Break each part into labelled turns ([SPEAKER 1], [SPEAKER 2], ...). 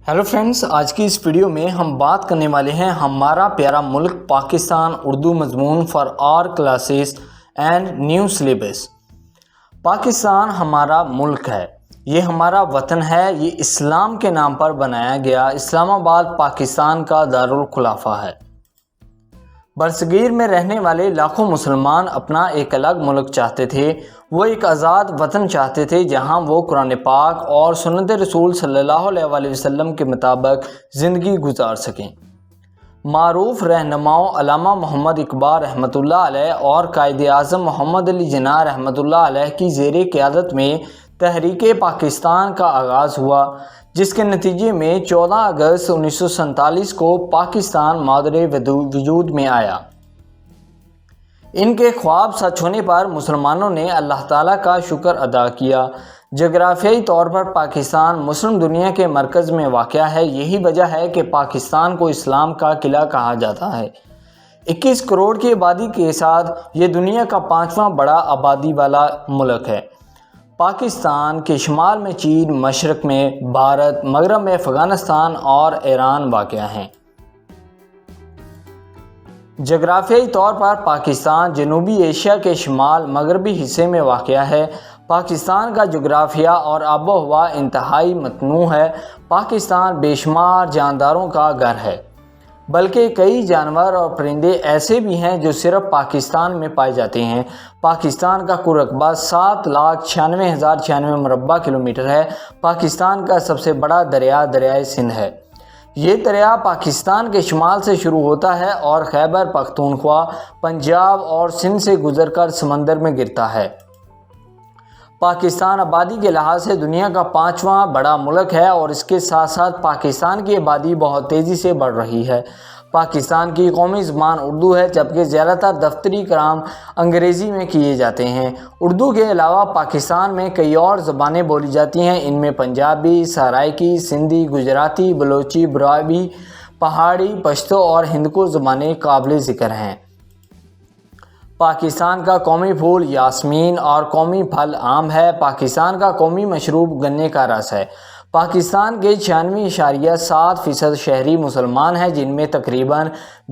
[SPEAKER 1] Hello friends, आज की इस वीडियो में हम बात करने वाले हैं हमारा प्यारा मुल्क पाकिस्तान उर्दू मजमून for all classes and new syllabus. Pakistan हमारा मुल्क है, ये हमारा वतन है। ये इस्लाम के नाम पर बनाया गया इस्लामाबाद पाकिस्तान का दारुल खुलाफा है। बरसगीर में रहने वाले लाखों मुसलमान अपना एक अलग मुल्क चाहते थे। वो एक आज़ाद वतन चाहते थे जहां वो कुरान पाक और सुन्नत रसूल सल्लल्लाहु अलैहि वसल्लम के मुताबिक ज़िंदगी गुजार सकें। मारूफ रहनुमाओं अल्लामा मोहम्मद इकबाल रहमतुल्लाह अलैह और कायद आज़म मोहम्मद अली जिन्ना रहमतुल्लाह अलैह की ज़ेर क़यादत में तहरीक पाकिस्तान का आगाज़ हुआ, जिसके नतीजे में 14 अगस्त 1947 को पाकिस्तान मादरे वजूद में आया। इनके ख्वाब सच होने पर मुसलमानों ने अल्लाह ताला का शुक्र अदा किया। जोग्राफियाई तौर पर पाकिस्तान मुस्लिम दुनिया के मरकज़ में वाक़या है। यही वजह है कि पाकिस्तान को इस्लाम का किला कहा जाता है। 21 करोड़ की आबादी के साथ ये दुनिया का 5वां बड़ा आबादी वाला मुल्क है। पाकिस्तान के शुमाल में चीन, मशरक़ में भारत, मगरब में अफ़गानिस्तान और ईरान वाक़या हैं। जोग्राफियाई तौर पर पाकिस्तान जनूबी एशिया के शुमाल मगरबी हिस्से में वाक़या है। पाकिस्तान का जोग्राफिया और आबो हवा इंतहाई मतनू है। पाकिस्तान बेशुमार जानदारों का घर है, बल्कि कई जानवर और परिंदे ऐसे भी हैं जो सिर्फ पाकिस्तान में पाए जाते हैं। पाकिस्तान का कुल रकबा 7,96,096 मुरबा किलोमीटर है। पाकिस्तान का सबसे बड़ा दरिया दरियाए सिंध है। ये दरिया पाकिस्तान के शुमाल से शुरू होता है और खैबर पख्तूनख्वा, पंजाब और सिंध से गुजरकर समंदर में गिरता है। पाकिस्तान आबादी के लिहाज से दुनिया का 5वां बड़ा मुल्क है और इसके साथ साथ पाकिस्तान की आबादी बहुत तेज़ी से बढ़ रही है। पाकिस्तान की कौमी ज़बान उर्दू है, जबकि ज़्यादातर दफ्तरी काम अंग्रेज़ी में किए जाते हैं। उर्दू के अलावा पाकिस्तान में कई और ज़बानें बोली जाती हैं। इनमें पंजाबी, सराइकी, सिंधी, गुजराती, बलोची, ब्रावी, पहाड़ी, पश्तो और हिंदको ज़बानें काबिल ज़िक्र हैं। पाकिस्तान का कौमी फूल यास्मीन और कौमी फल आम है। पाकिस्तान का कौमी मशरूब गन्ने का रस है। पाकिस्तान के 96.7% शहरी मुसलमान हैं, जिनमें तकरीबन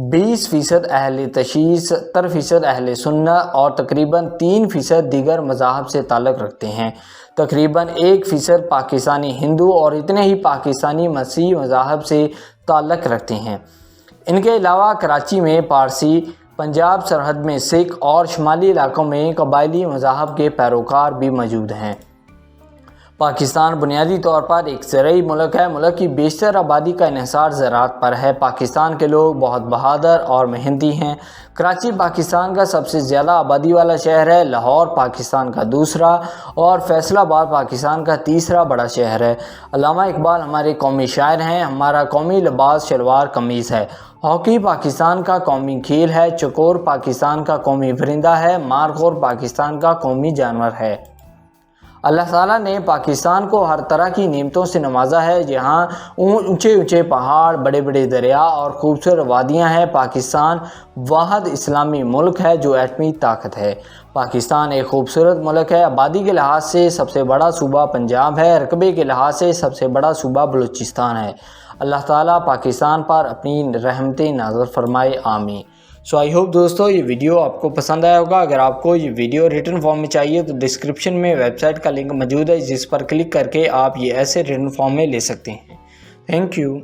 [SPEAKER 1] 20% अहले तशीह, 70% अहले सुन्नत और तकरीबन 3% दीगर मज़ाहब से ताल्लुक़ रखते हैं। तकरीबन 1% पाकिस्तानी हिंदू और इतने ही पाकिस्तानी मसीह मज़ाहब से ताल्लुक़ रखते हैं। इनके अलावा कराची में पारसी, पंजाब सरहद में सिख और शुमाली इलाकों में कबायली मज़ाहब के पैरोकार भी मौजूद हैं। पाकिस्तान बुनियादी तौर पर एक ज़रई मुल्क है। मुल्क की बेशतर आबादी का इन्हिसार ज़राअत पर है। पाकिस्तान के लोग बहुत बहादुर और मेहनती हैं। कराची पाकिस्तान का सबसे ज़्यादा आबादी वाला शहर है। लाहौर पाकिस्तान का दूसरा और फैसलाबाद पाकिस्तान का तीसरा बड़ा शहर है। अल्लामा इकबाल हमारे कौमी शायर हैं। हमारा कौमी लिबास शलवार कमीज़ है। हॉकी पाकिस्तान का कौमी खेल है। चकोर पाकिस्तान का कौमी परिंदा है। मारखोर पाकिस्तान का कौमी जानवर है। अल्लाह ताला ने पाकिस्तान को हर तरह की नेमतों से नवाजा है, जहाँ ऊंचे ऊंचे पहाड़, बड़े बड़े दरिया और खूबसूरत वादियाँ हैं। पाकिस्तान वाहिद इस्लामी मुल्क है जो एटमी ताकत है। पाकिस्तान एक खूबसूरत मुल्क है। आबादी के लिहाज से सबसे बड़ा सूबा पंजाब है। रकबे के लिहाज से सबसे बड़ा सूबा बलूचिस्तान है। अल्लाह ताला पाकिस्तान पर अपनी रहमतें नाज़िल फरमाए, आमीन। सो आई होप दोस्तों ये वीडियो आपको पसंद आया होगा। अगर आपको ये वीडियो रिटन फॉर्म में चाहिए तो डिस्क्रिप्शन में वेबसाइट का लिंक मौजूद है, जिस पर क्लिक करके आप ये ऐसे रिटन फॉर्म में ले सकते हैं। Thank you.